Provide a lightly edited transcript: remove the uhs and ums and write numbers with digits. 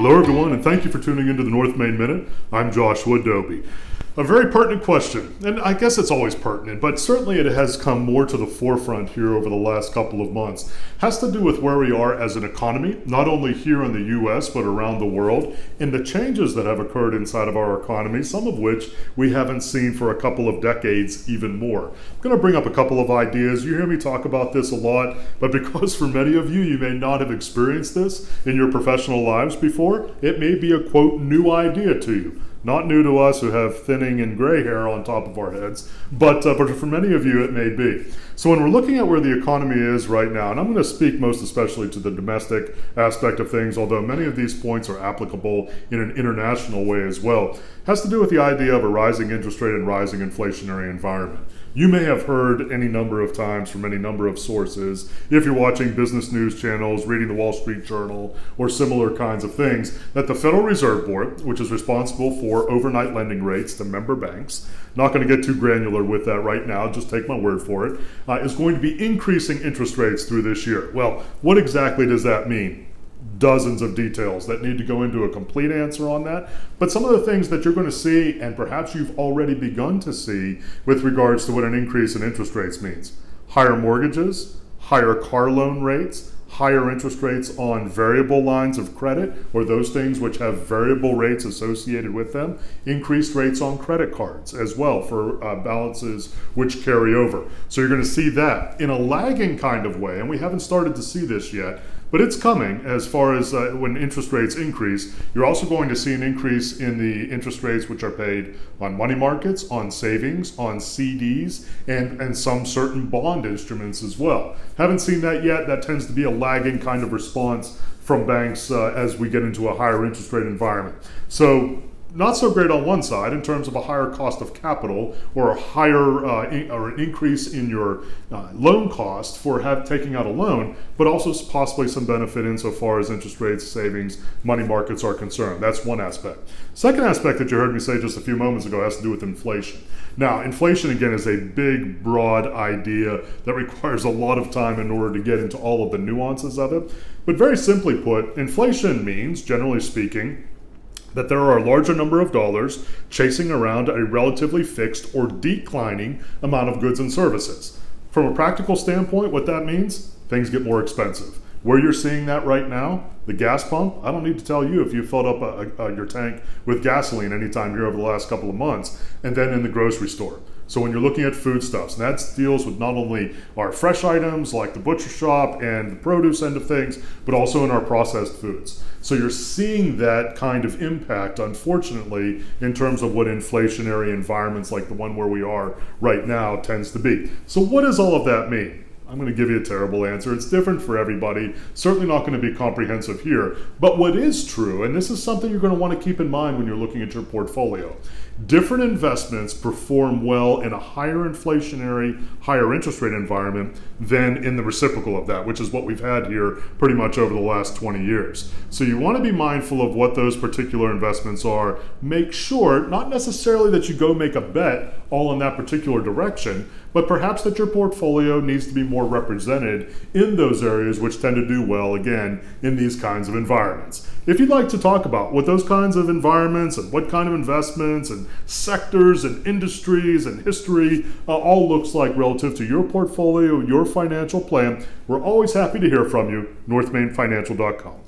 Hello, everyone, and thank you for tuning into the North Main Minute. I'm Joshua Dobie. A very pertinent question, and I guess it's always pertinent, but certainly it has come more to the forefront here over the last couple of months. Has to do with where we are as an economy, not only here in the U.S., but around the world, and the changes that have occurred inside of our economy, some of which we haven't seen for a couple of decades even more. I'm going to bring up a couple of ideas. You hear me talk about this a lot, but because for many of you, you may not have experienced this in your professional lives before, it may be a, quote, new idea to you. Not new to us who have thinning and gray hair on top of our heads, but for many of you it may be. So when we're looking at where the economy is right now, and I'm going to speak most especially to the domestic aspect of things, although many of these points are applicable in an international way as well, has to do with the idea of a rising interest rate and rising inflationary environment. You may have heard any number of times from any number of sources, if you're watching business news channels, reading the Wall Street Journal, or similar kinds of things, that the Federal Reserve Board, which is responsible for overnight lending rates to member banks, not going to get too granular with that right now, just take my word for it, is going to be increasing interest rates through this year. Well, what exactly does that mean? Dozens of details that need to go into a complete answer on that. But some of the things that you're going to see, and perhaps you've already begun to see with regards to what an increase in interest rates means. Higher mortgages, higher car loan rates, higher interest rates on variable lines of credit, or those things which have variable rates associated with them, increased rates on credit cards as well for balances which carry over. So you're going to see that in a lagging kind of way, and we haven't started to see this yet, but it's coming as far as when interest rates increase. You're also going to see an increase in the interest rates which are paid on money markets, on savings, on CDs, and some certain bond instruments as well. Haven't seen that yet. That tends to be a lagging kind of response from banks as we get into a higher interest rate environment. So not so great on one side in terms of a higher cost of capital or a higher or an increase in your loan cost for taking out a loan, but also possibly some benefit insofar as interest rates, savings, money markets are concerned. That's one aspect. Second aspect that you heard me say just a few moments ago has to do with inflation. Now, inflation, again, is a big, broad idea that requires a lot of time in order to get into all of the nuances of it. But very simply put, inflation means, generally speaking, that there are a larger number of dollars chasing around a relatively fixed or declining amount of goods and services. From a practical standpoint, what that means, things get more expensive. Where you're seeing that right now, the gas pump, I don't need to tell you if you filled up your tank with gasoline anytime here over the last couple of months, and then in the grocery store. So when you're looking at foodstuffs, and that deals with not only our fresh items like the butcher shop and the produce end of things, but also in our processed foods. So you're seeing that kind of impact, unfortunately, in terms of what inflationary environments like the one where we are right now tends to be. So what does all of that mean? I'm going to give you a terrible answer. It's different for everybody. Certainly not going to be comprehensive here. But what is true, and this is something you're going to want to keep in mind when you're looking at your portfolio, different investments perform well in a higher inflationary, higher interest rate environment than in the reciprocal of that, which is what we've had here pretty much over the last 20 years. So you want to be mindful of what those particular investments are. Make sure, not necessarily that you go make a bet all in that particular direction, but perhaps that your portfolio needs to be more represented in those areas which tend to do well, again, in these kinds of environments. If you'd like to talk about what those kinds of environments and what kind of investments and sectors and industries and history all looks like relative to your portfolio, your financial plan, we're always happy to hear from you. NorthMainFinancial.com.